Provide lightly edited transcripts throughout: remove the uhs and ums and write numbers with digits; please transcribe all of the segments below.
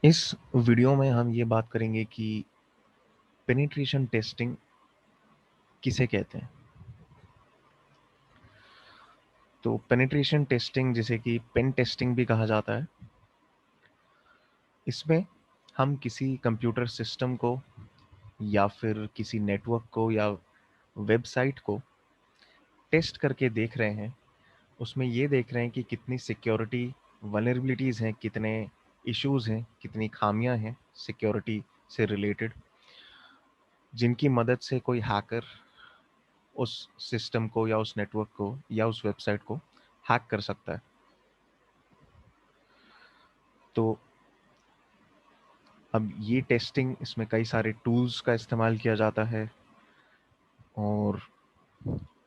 इस वीडियो में हम ये बात करेंगे कि पेनिट्रेशन टेस्टिंग किसे कहते हैं। तो पेनिट्रेशन टेस्टिंग, जिसे कि पेन टेस्टिंग भी कहा जाता है, इसमें हम किसी कंप्यूटर सिस्टम को या फिर किसी नेटवर्क को या वेबसाइट को टेस्ट करके देख रहे हैं। उसमें ये देख रहे हैं कि कितनी सिक्योरिटी वल्नरेबिलिटीज़ हैं, कितने इश्यूज़ हैं, कितनी खामियां हैं सिक्योरिटी से रिलेटेड, जिनकी मदद से कोई हैकर उस सिस्टम को या उस नेटवर्क को या उस वेबसाइट को हैक कर सकता है। तो अब ये टेस्टिंग, इसमें कई सारे टूल्स का इस्तेमाल किया जाता है और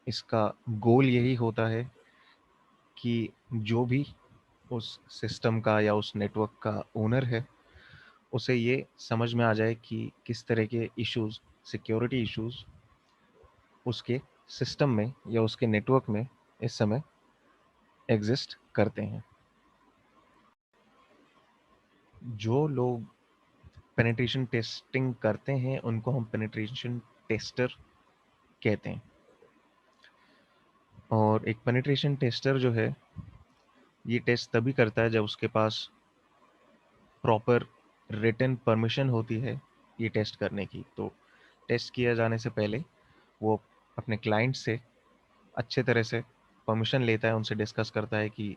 इसका गोल यही होता है कि जो भी उस सिस्टम का या उस नेटवर्क का ओनर है, उसे ये समझ में आ जाए कि किस तरह के इश्यूज, सिक्योरिटी इश्यूज उसके सिस्टम में या उसके नेटवर्क में इस समय एग्जिस्ट करते हैं। जो लोग पेनिट्रेशन टेस्टिंग करते हैं उनको हम पेनिट्रेशन टेस्टर कहते हैं। और एक पेनिट्रेशन टेस्टर जो है, ये टेस्ट तभी करता है जब उसके पास प्रॉपर रिटन परमिशन होती है ये टेस्ट करने की। तो टेस्ट किया जाने से पहले वो अपने क्लाइंट से अच्छे तरह से परमिशन लेता है, उनसे डिस्कस करता है कि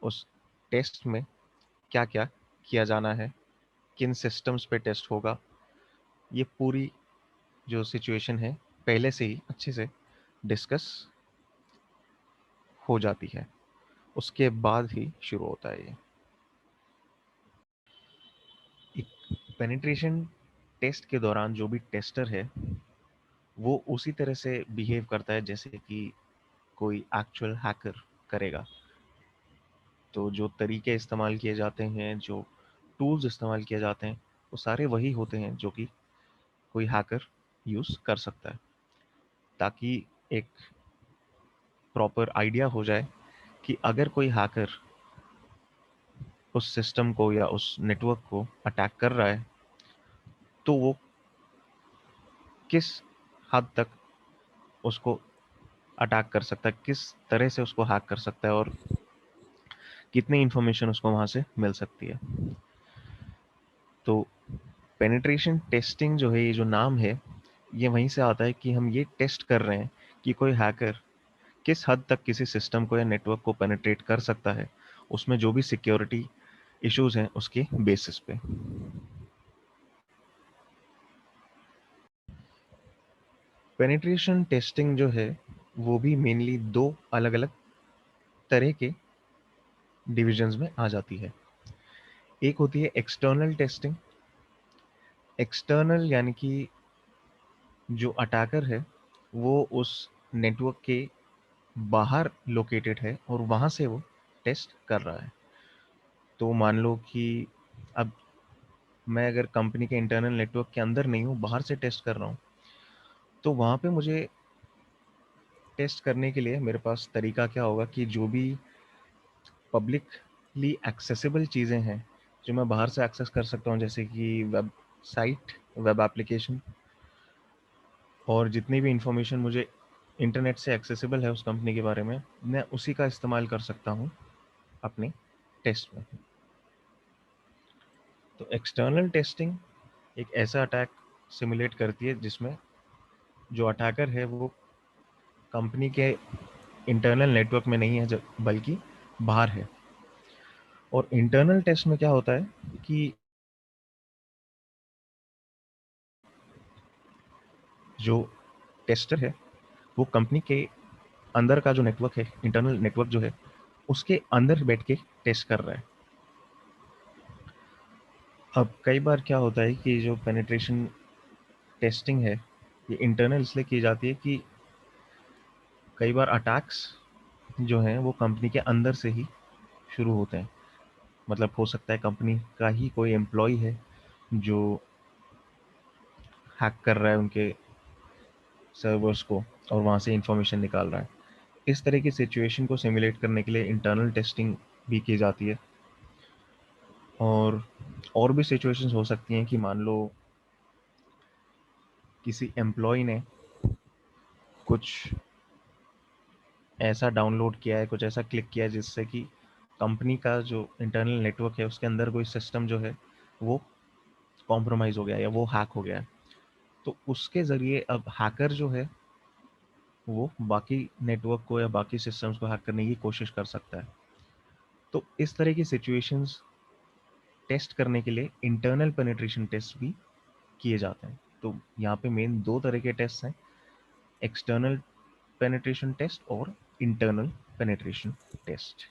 उस टेस्ट में क्या क्या किया जाना है, किन सिस्टम्स पे टेस्ट होगा। ये पूरी जो सिचुएशन है पहले से ही अच्छे से डिस्कस हो जाती है, उसके बाद ही शुरू होता है ये। एक पेनिट्रेशन टेस्ट के दौरान जो भी टेस्टर है वो उसी तरह से बिहेव करता है जैसे कि कोई एक्चुअल हैकर करेगा। तो जो तरीके इस्तेमाल किए जाते हैं, जो टूल्स इस्तेमाल किए जाते हैं, वो सारे वही होते हैं जो कि कोई हैकर यूज़ कर सकता है, ताकि एक प्रॉपर आइडिया हो जाए कि अगर कोई हैकर उस सिस्टम को या उस नेटवर्क को अटैक कर रहा है तो वो किस हद तक उसको अटैक कर सकता है, किस तरह से उसको हैक कर सकता है और कितनी इन्फॉर्मेशन उसको वहाँ से मिल सकती है। तो पेनिट्रेशन टेस्टिंग जो है, ये जो नाम है, ये वहीं से आता है कि हम ये टेस्ट कर रहे हैं कि कोई हैकर किस हद तक किसी सिस्टम को या नेटवर्क को पेनिट्रेट कर सकता है, उसमें जो भी सिक्योरिटी इश्यूज हैं उसके बेसिस पे। पेनिट्रेशन टेस्टिंग जो है वो भी मेनली दो अलग अलग तरह के डिविजन्स में आ जाती है। एक होती है एक्सटर्नल टेस्टिंग। एक्सटर्नल यानी कि जो अटैकर है वो उस नेटवर्क के बाहर लोकेटेड है और वहाँ से वो टेस्ट कर रहा है। तो मान लो कि अब मैं अगर कंपनी के इंटरनल नेटवर्क के अंदर नहीं हूँ, बाहर से टेस्ट कर रहा हूँ, तो वहाँ पे मुझे टेस्ट करने के लिए मेरे पास तरीका क्या होगा कि जो भी पब्लिकली एक्सेसिबल चीज़ें हैं जो मैं बाहर से एक्सेस कर सकता हूँ, जैसे कि वेबसाइट, वेब एप्लीकेशन, और जितनी भी इंफॉर्मेशन मुझे इंटरनेट से एक्सेसिबल है उस कंपनी के बारे में, मैं उसी का इस्तेमाल कर सकता हूँ अपने टेस्ट में। तो एक्सटर्नल टेस्टिंग एक ऐसा अटैक सिमुलेट करती है जिसमें जो अटैकर है वो कंपनी के इंटरनल नेटवर्क में नहीं है, बल्कि बाहर है। और इंटरनल टेस्ट में क्या होता है कि जो टेस्टर है वो कंपनी के अंदर का जो नेटवर्क है, इंटरनल नेटवर्क जो है, उसके अंदर बैठ के टेस्ट कर रहा है। अब कई बार क्या होता है कि जो पेनिट्रेशन टेस्टिंग है ये इंटरनल इसलिए की जाती है कि कई बार अटैक्स जो हैं वो कंपनी के अंदर से ही शुरू होते हैं। मतलब हो सकता है कंपनी का ही कोई एम्प्लॉय है जो हैक कर रहा है उनके सर्वर्स को और वहाँ से इंफॉर्मेशन निकाल रहा है। इस तरह की सिचुएशन को सिमुलेट करने के लिए इंटरनल टेस्टिंग भी की जाती है। और भी सिचुएशंस हो सकती हैं कि मान लो किसी एम्प्लॉय ने कुछ ऐसा डाउनलोड किया है, कुछ ऐसा क्लिक किया है जिससे कि कंपनी का जो इंटरनल नेटवर्क है उसके अंदर कोई सिस्टम जो है वो कॉम्प्रोमाइज़ हो गया या वो हैक हो गया है। तो उसके ज़रिए अब हैकर जो है वो बाकी नेटवर्क को या बाकी सिस्टम्स को हैक करने की कोशिश कर सकता है। तो इस तरह की सिचुएशंस टेस्ट करने के लिए इंटरनल पेनिट्रेशन टेस्ट भी किए जाते हैं। तो यहाँ पे मेन दो तरह के टेस्ट हैं, एक्सटर्नल पेनिट्रेशन टेस्ट और इंटरनल पेनिट्रेशन टेस्ट।